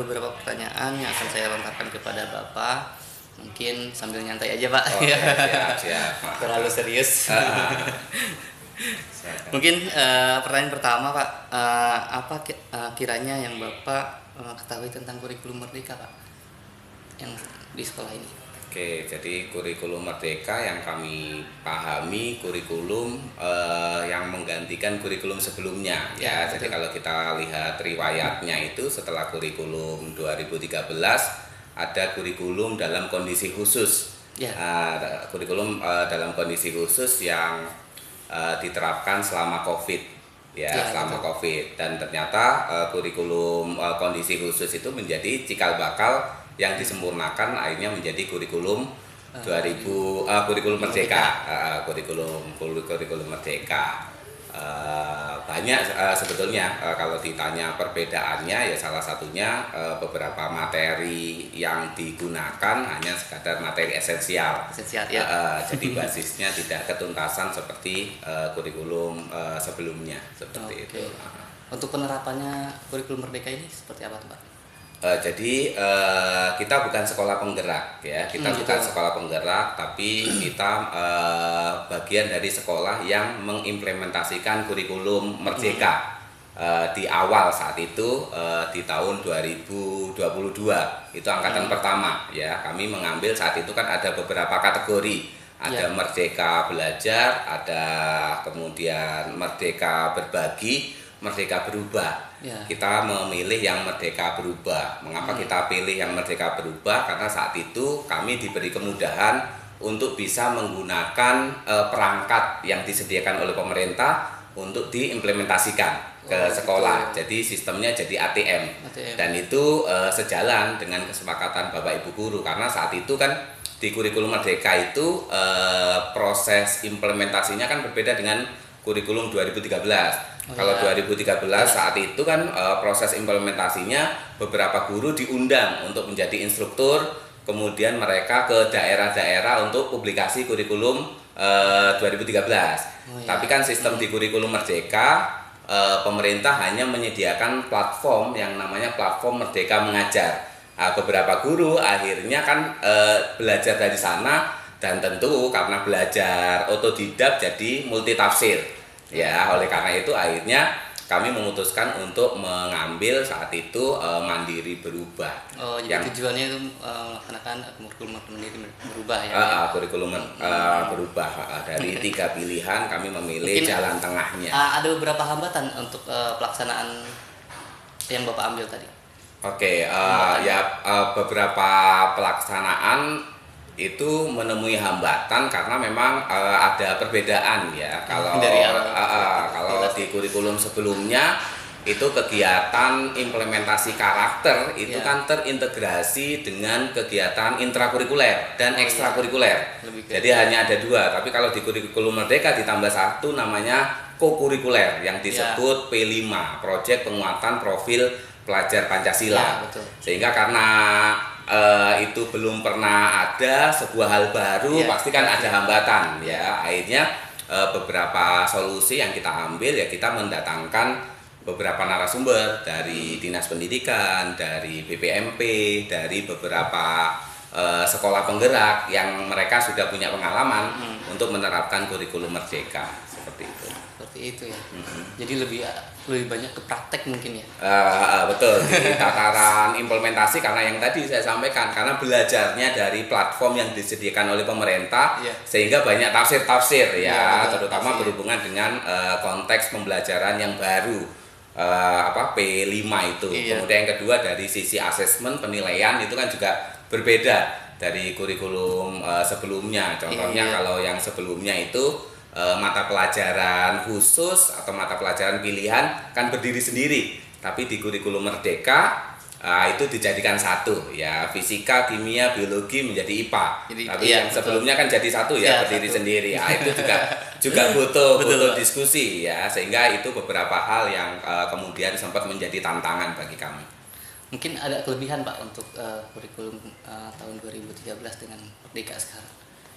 beberapa pertanyaan yang akan saya lontarkan kepada Bapak. Mungkin sambil nyantai aja, Pak. Oke, siap. Terlalu serius. Mungkin pertanyaan pertama, Pak, apa kiranya yang Bapak ketahui tentang kurikulum Merdeka, Pak, yang di sekolah ini? Oke, jadi kurikulum Merdeka yang kami pahami kurikulum yang menggantikan kurikulum sebelumnya ya. Jadi kalau kita lihat riwayatnya itu setelah kurikulum 2013 ada kurikulum dalam kondisi khusus. Kurikulum dalam kondisi khusus yang diterapkan selama COVID ya, selama COVID, dan ternyata kurikulum kondisi khusus itu menjadi cikal bakal yang disempurnakan akhirnya menjadi kurikulum 2000 kurikulum Merdeka, kurikulum Merdeka. Banyak sebetulnya kalau ditanya perbedaannya ya salah satunya beberapa materi yang digunakan hanya sekadar materi esensial ya. Jadi basisnya tidak ketuntasan seperti kurikulum sebelumnya seperti itu. Untuk penerapannya kurikulum Merdeka ini seperti apa, Pak? Jadi kita bukan sekolah penggerak ya, bukan sekolah penggerak, tapi kita bagian dari sekolah yang mengimplementasikan kurikulum Merdeka di awal saat itu di tahun 2022 itu angkatan pertama ya. Kami mengambil saat itu kan ada beberapa kategori, ada Merdeka Belajar, ada kemudian Merdeka Berbagi, Merdeka Berubah. Kita memilih yang Merdeka Berubah. Mengapa kita pilih yang Merdeka Berubah? Karena saat itu kami diberi kemudahan untuk bisa menggunakan perangkat yang disediakan oleh pemerintah untuk diimplementasikan ke sekolah. Jadi sistemnya jadi ATM. Dan itu sejalan dengan kesepakatan Bapak Ibu guru, karena saat itu kan di kurikulum Merdeka itu proses implementasinya kan berbeda dengan kurikulum 2013. Kalau 2013 saat itu kan proses implementasinya beberapa guru diundang untuk menjadi instruktur, kemudian mereka ke daerah-daerah untuk publikasi kurikulum 2013. Tapi kan sistem di kurikulum Merdeka, pemerintah hanya menyediakan platform yang namanya platform Merdeka Mengajar. Beberapa guru akhirnya kan belajar dari sana, dan tentu karena belajar otodidak jadi multitafsir. Ya, oleh karena itu akhirnya kami memutuskan untuk mengambil saat itu Mandiri Berubah. Jadi tujuannya itu melaksanakan kurikulum Mandiri Berubah ya? Kurikulum berubah. Dari 3 pilihan kami memilih mungkin jalan tengahnya. Ada beberapa hambatan untuk pelaksanaan yang Bapak ambil tadi? Beberapa pelaksanaan itu menemui hambatan karena memang ada perbedaan ya. Kalau di kurikulum sebelumnya itu kegiatan implementasi karakter itu kan terintegrasi dengan kegiatan intrakurikuler dan ekstrakurikuler. Jadi hanya ada 2. Tapi kalau di kurikulum Merdeka ditambah 1 namanya kokurikuler yang disebut P5, Proyek Penguatan Profil Pelajar Pancasila. Sehingga karena itu belum pernah ada sebuah hal baru, pasti kan ada hambatan ya. Akhirnya beberapa solusi yang kita ambil ya, kita mendatangkan beberapa narasumber dari Dinas Pendidikan, dari BPMP, dari beberapa sekolah penggerak yang mereka sudah punya pengalaman untuk menerapkan kurikulum Merdeka seperti itu. Seperti itu ya. Jadi lebih banyak ke praktek mungkin ya. Betul, di tataran implementasi, karena yang tadi saya sampaikan, karena belajarnya dari platform yang disediakan oleh pemerintah, sehingga banyak tafsir-tafsir ya, terutama berhubungan dengan konteks pembelajaran yang baru, P5 itu. Kemudian yang kedua dari sisi asesmen penilaian itu kan juga berbeda dari kurikulum sebelumnya. Contohnya kalau yang sebelumnya itu mata pelajaran khusus atau mata pelajaran pilihan kan berdiri sendiri, tapi di kurikulum Merdeka itu dijadikan satu ya, fisika, kimia, biologi menjadi IPA. Tapi yang sebelumnya kan jadi satu ya, berdiri sendiri. Itu juga butuh diskusi ya, sehingga itu beberapa hal yang kemudian sempat menjadi tantangan bagi kami. Mungkin ada kelebihan Pak untuk kurikulum tahun 2013 dengan Merdeka sekarang.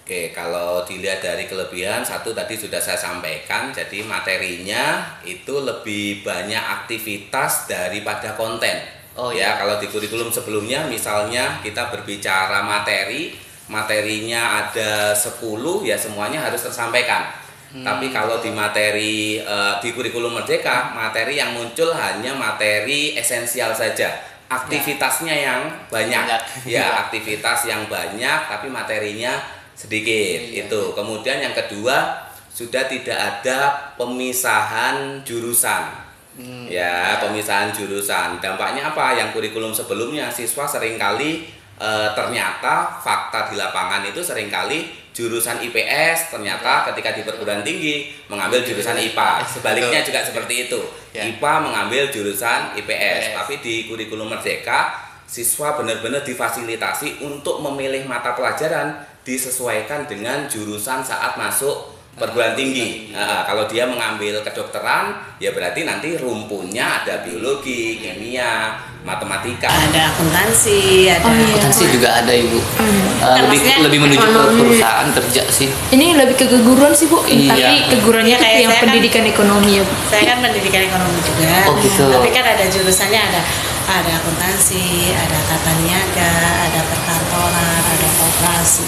Kalau dilihat dari kelebihan, satu tadi sudah saya sampaikan, jadi materinya itu lebih banyak aktivitas daripada konten. Oh, ya. Kalau di kurikulum sebelumnya misalnya kita berbicara materinya ada 10 ya semuanya harus tersampaikan. Tapi kalau di materi di kurikulum Merdeka, materi yang muncul hanya materi esensial saja. Aktivitasnya yang banyak. Ya, aktivitas yang banyak tapi materinya sedikit. Itu. Kemudian yang kedua, sudah tidak ada pemisahan jurusan. Ya, pemisahan jurusan. Dampaknya apa? Yang kurikulum sebelumnya siswa seringkali ternyata fakta di lapangan itu seringkali jurusan IPS ternyata ketika di perguruan tinggi mengambil jurusan IPA. Sebaliknya juga seperti itu. IPA mengambil jurusan IPS. Tapi di kurikulum Merdeka siswa benar-benar difasilitasi untuk memilih mata pelajaran disesuaikan dengan jurusan saat masuk perguruan tinggi. Nah, kalau dia mengambil kedokteran, ya berarti nanti rumpunnya ada biologi, kimia, matematika. Ada akuntansi, ada Akuntansi juga ada Ibu. Lebih menuju ke perusahaan kerja sih. Ini lebih ke keguruan sih Bu. Iya. Tapi keguruannya Kayak kayak yang saya kan- pendidikan ekonomi ya Bu. Saya kan pendidikan ekonomi juga. Oh, gitu. Tapi kan ada jurusannya, ada akuntansi, ada tata niaga, ada perkantoran, ada koperasi.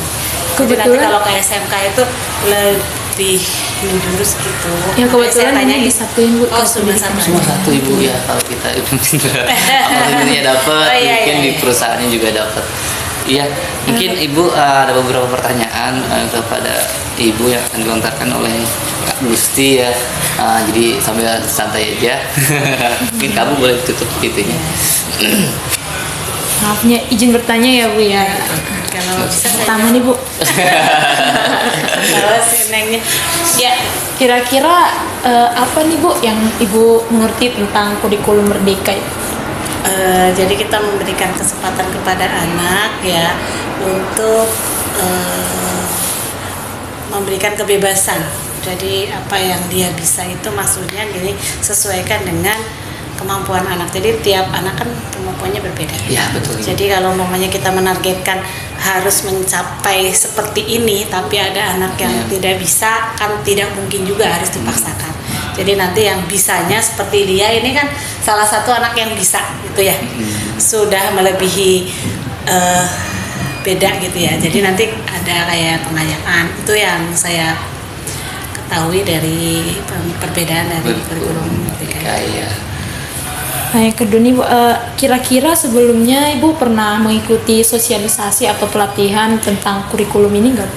Jadi nanti Kebetulan- kalau ke SMK itu lebih menjurus gitu. Ya kebetulan Saya tanya ini disatuin Bu. Oh, ke cuma pendidikan. satu. Cuma satu Ibu ya kalau kita akuntansinya dapat, Oh, iya, mungkin iya, di iya. perusahaannya juga dapat. Iya, mungkin Ibu ada beberapa pertanyaan kepada Ibu yang akan dilontarkan oleh Kak Gusti ya. Jadi sambil santai aja. Mungkin kamu boleh tutup gitunya. Maafnya izin bertanya ya Bu ya. Kalau bisa saya Pertama nih Bu. kalau si Nengnya Ya, kira-kira apa nih Bu yang Ibu mengerti tentang kurikulum Merdeka ya? jadi kita memberikan kesempatan kepada anak ya untuk memberikan kebebasan. Jadi apa yang dia bisa itu maksudnya gini, sesuaikan dengan kemampuan anak. Jadi tiap anak kan kemampuannya berbeda. Ya, betul. Jadi kalau umpamanya kita menargetkan harus mencapai seperti ini, tapi ada anak yang tidak bisa, kan tidak mungkin juga harus dipaksakan. Jadi nanti yang bisanya seperti dia ini kan salah satu anak yang bisa gitu ya, sudah melebihi beda gitu ya. Jadi nanti ada kayak pengayaan, itu yang saya ketahui dari perbedaan dari kurikulum Merdeka. Ya. Nah, yang kedua nih Bu, kira-kira sebelumnya Ibu pernah mengikuti sosialisasi atau pelatihan tentang kurikulum ini nggak?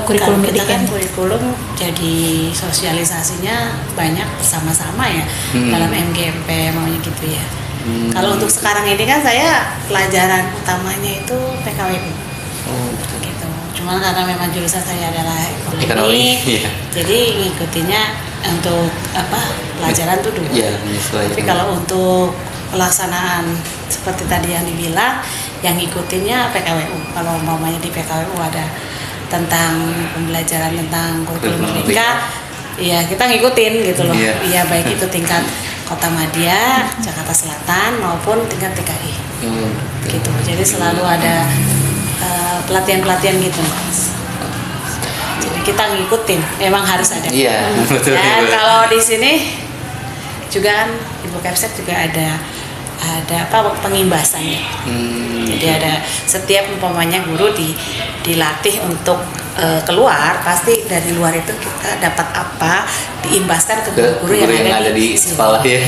Kurikulum Kalau kita Merdeka kan ini? kurikulum jadi sosialisasinya banyak bersama-sama ya dalam MGMP maunya gitu ya. Kalau untuk sekarang ini kan saya pelajaran utamanya itu PKWU gitu. Cuma karena memang jurusan saya adalah Ekonomi, ekonomi, iya. jadi ngikutinya untuk pelajaran tuh dulu. Iya, menyesuaikan. Tapi kalau untuk pelaksanaan seperti tadi yang dibilang, yang ngikutinnya PKWU. Kalau umpamanya di PKWU ada tentang pembelajaran tentang kurikulum Merdeka, ya kita ngikutin gitu loh. Iya. Iya, baik itu tingkat Kota Madya, Jakarta Selatan maupun tingkat TKI. Gitu. Jadi selalu ada pelatihan-pelatihan gitu, Mas. Jadi kita ngikutin, memang harus ada. Iya, betul. Dan kalau di sini juga kan Ibu Kepset juga ada pengimbasannya. Jadi ada setiap umpamanya guru dilatih untuk keluar, pasti dari luar itu kita dapat apa diimbaskan ke guru-guru yang ada di sini. sekolah ya.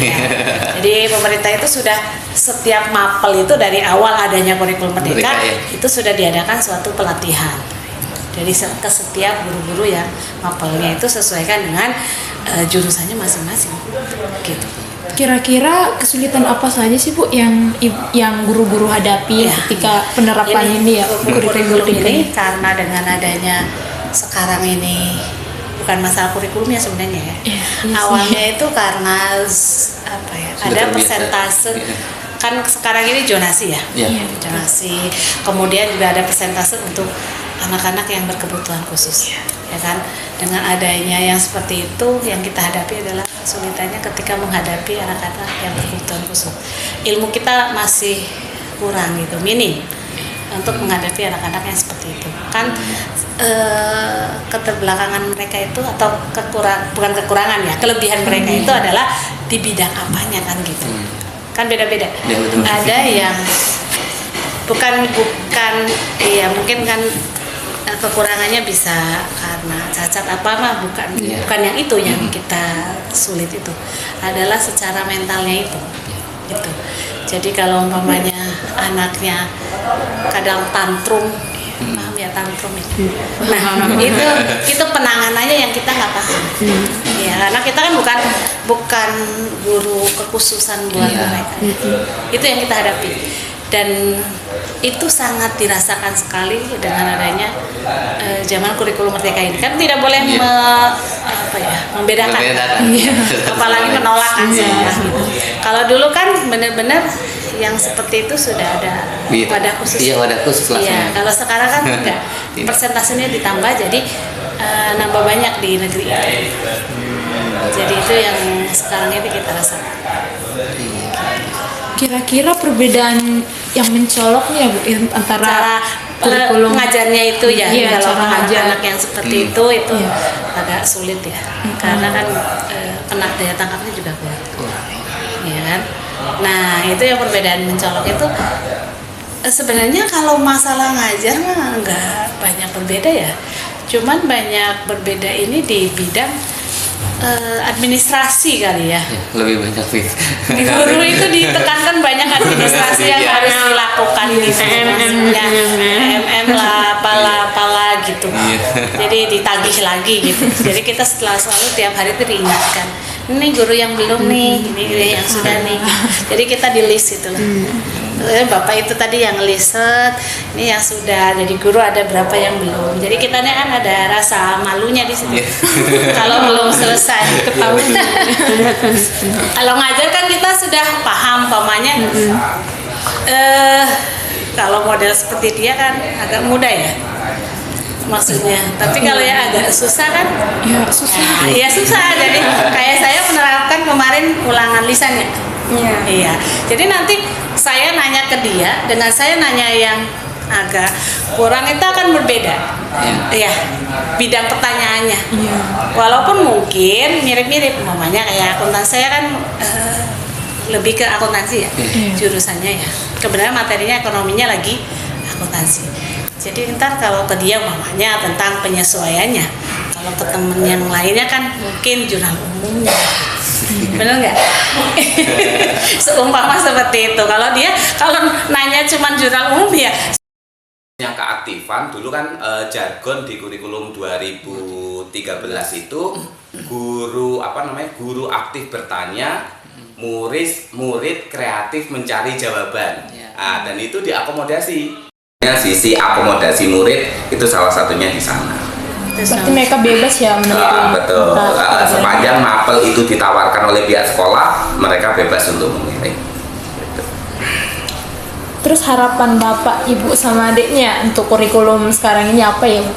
Jadi pemerintah itu sudah setiap mapel itu dari awal adanya kurikulum Merdeka Merdeka, ya. itu sudah diadakan suatu pelatihan. Jadi ke setiap guru-guru yang mapelnya itu sesuaikan dengan jurusannya masing-masing. Gitu. Kira-kira kesulitan apa saja sih Bu yang guru-guru hadapi Ya. ketika penerapan ini ya kurikulum Merdeka ini karena dengan adanya sekarang ini bukan masalah kurikulumnya sebenarnya ya. Iya, iya sih. Awalnya itu karena apa ya? Sudah Ada terbiasa. persentase. Iya. Kan sekarang ini zonasi ya. Iya. Zonasi. Kemudian juga ada persentase untuk anak-anak yang berkebutuhan khusus. Ya kan? Dengan adanya yang seperti itu, yang kita hadapi adalah kesulitannya ketika menghadapi anak-anak yang berkebutuhan khusus. Ilmu kita masih kurang gitu, minim untuk menghadapi anak-anak yang seperti itu. Kan keterbelakangan mereka itu atau bukan kekurangan ya, kelebihan mereka itu adalah di bidang apanya kan gitu. kan beda-beda. Ya, betul. Ada yang bukan ya mungkin kan kekurangannya bisa karena cacat apa mah bukan Iya. bukan yang itu yang kita sulit, itu adalah secara mentalnya itu gitu. Jadi kalau umpamanya anaknya kadang tantrum, paham ya tantrum itu. Nah itu penanganannya yang kita nggak paham. Ya karena kita kan bukan guru kekhususan buat Iya. mereka. Itu yang kita hadapi. Dan itu sangat dirasakan sekali dengan adanya zaman kurikulum merdeka ini, kan tidak boleh Iya. membedakan. Iya. Apalagi menolak kan semua gitu. Kalau dulu kan benar-benar yang seperti itu sudah ada Iya. wadah khusus. Iya, wadah khusus Iya, langsung. kalau sekarang kan enggak. Tidak. Persentasenya ditambah jadi nambah banyak di negeri. Jadi itu yang sekarang ini kita rasakan. Kira-kira perbedaan yang mencolok nih ya Bu antara Cara kurikulum ngajarnya itu ya, Iya, kalau cara ngajar. anak yang seperti itu Iya. agak sulit ya, karena kan kena daya tangkapnya juga kurang, ya kan. Nah itu yang perbedaan mencolok itu sebenarnya kalau masalah ngajar mah nggak banyak berbeda ya, cuman banyak berbeda ini di bidang administrasi kali ya. Ya, lebih banyak sih. Di guru itu ditekankan banyak administrasi yang Iya. harus dilakukan gitu, maksudnya MM lah, apalah gitu. Iya. Jadi ditagih lagi gitu. Jadi kita selalu tiap hari itu diingatkan, ini guru yang belum nih, ini guru yang sudah nih. Jadi kita di list itu. Bapak itu tadi yang liset, ini yang sudah jadi guru ada berapa yang belum. Jadi kita kan ada rasa malunya di situ. Iya. Kalau belum selesai ketahuan. Kalau ngajar kan kita sudah paham pamannya. Kalau model seperti dia kan agak mudah ya. Maksudnya, tapi kalau yang agak susah kan, ya susah. ya susah. Jadi kayak saya menerapkan kemarin ulangan lisannya. Iya. Jadi nanti saya nanya ke dia dengan saya nanya yang agak kurang itu akan berbeda. Iya. Bidang pertanyaannya. Walaupun mungkin mirip-mirip, namanya kayak akuntansi saya kan lebih ke akuntansi ya, jurusannya ya. Kebenaran materinya ekonominya lagi akuntansi. Jadi ntar kalau ke dia mamanya tentang penyesuaiannya, kalau ke temen yang lainnya kan mungkin jurnal umumnya. Bener nggak? Seumpama seperti itu. Kalau dia kalau nanya cuman jurnal umum ya. Yang keaktifan dulu kan jargon di kurikulum 2013 itu guru guru aktif bertanya, murid kreatif mencari jawaban. Ya. Dan itu diakomodasi. Sisi akomodasi murid itu salah satunya di sana. Berarti mereka bebas ya menentukan. Betul. Sepanjang mapel itu ditawarkan oleh pihak sekolah, mereka bebas untuk memilih. Gitu. Terus harapan Bapak, Ibu sama adiknya untuk kurikulum sekarang ini apa ya Bu?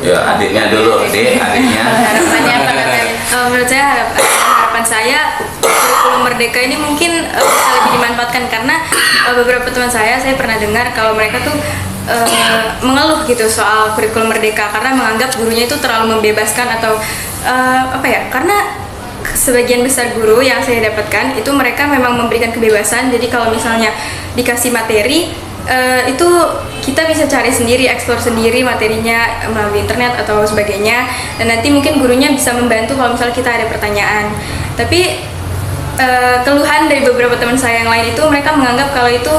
Ya adiknya dulu, adiknya. Harapannya apa katanya? Menurut saya harapan saya kurikulum merdeka ini mungkin bisa lebih dimanfaatkan karena beberapa teman saya pernah dengar kalau mereka tuh mengeluh gitu soal kurikulum merdeka karena menganggap gurunya itu terlalu membebaskan atau karena sebagian besar guru yang saya dapatkan itu mereka memang memberikan kebebasan, jadi kalau misalnya dikasih materi itu kita bisa cari sendiri, eksplor sendiri materinya melalui internet atau sebagainya, dan nanti mungkin gurunya bisa membantu kalau misalnya kita ada pertanyaan. Tapi keluhan dari beberapa teman saya yang lain itu mereka menganggap kalau itu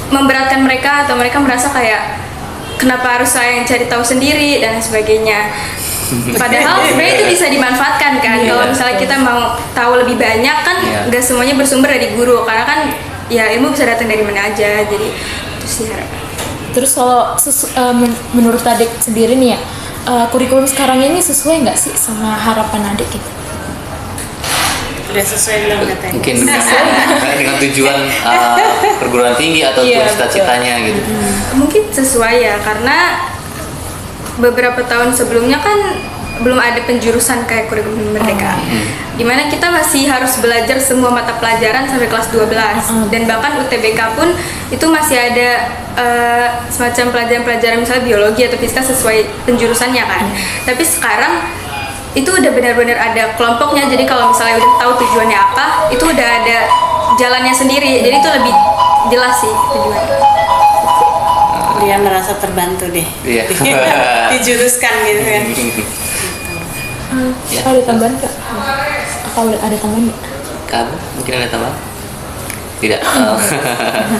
memberatkan mereka atau mereka merasa kayak kenapa harus saya yang cari tahu sendiri dan sebagainya. Padahal sebenarnya itu bisa dimanfaatkan kan. Kalau misalnya kita mau tahu lebih banyak kan nggak semuanya bersumber dari guru, karena kan ya ilmu bisa datang dari mana aja. Jadi itu sih harapan. Terus kalau menurut adik sendiri nih ya, kurikulum sekarang ini sesuai nggak sih sama harapan adik gitu? Udah sesuai belum katanya? Mungkin dengan tujuan perguruan tinggi atau cita-citanya gitu. Mungkin sesuai ya, karena beberapa tahun sebelumnya kan belum ada penjurusan kayak kurikulum merdeka, dimana kita masih harus belajar semua mata pelajaran sampai kelas 12 dan bahkan UTBK pun itu masih ada semacam pelajaran-pelajaran misalnya biologi atau fisika sesuai penjurusannya kan. Tapi sekarang itu udah benar-benar ada kelompoknya, jadi kalau misalnya udah tahu tujuannya apa, itu udah ada jalannya sendiri, jadi itu lebih jelas sih tujuan. Dia merasa terbantu deh. Iya. Dijuruskan gitu kan. Ya. Ada tambahan nggak? Apa ada tambahan nggak? Kamu mungkin ada tambahan? Tidak.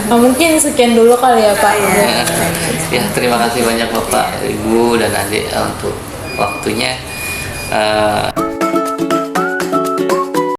Oh, mungkin sekian dulu kali ya Pak. Ya, terima kasih banyak Bapak, Ibu dan Adik untuk waktunya.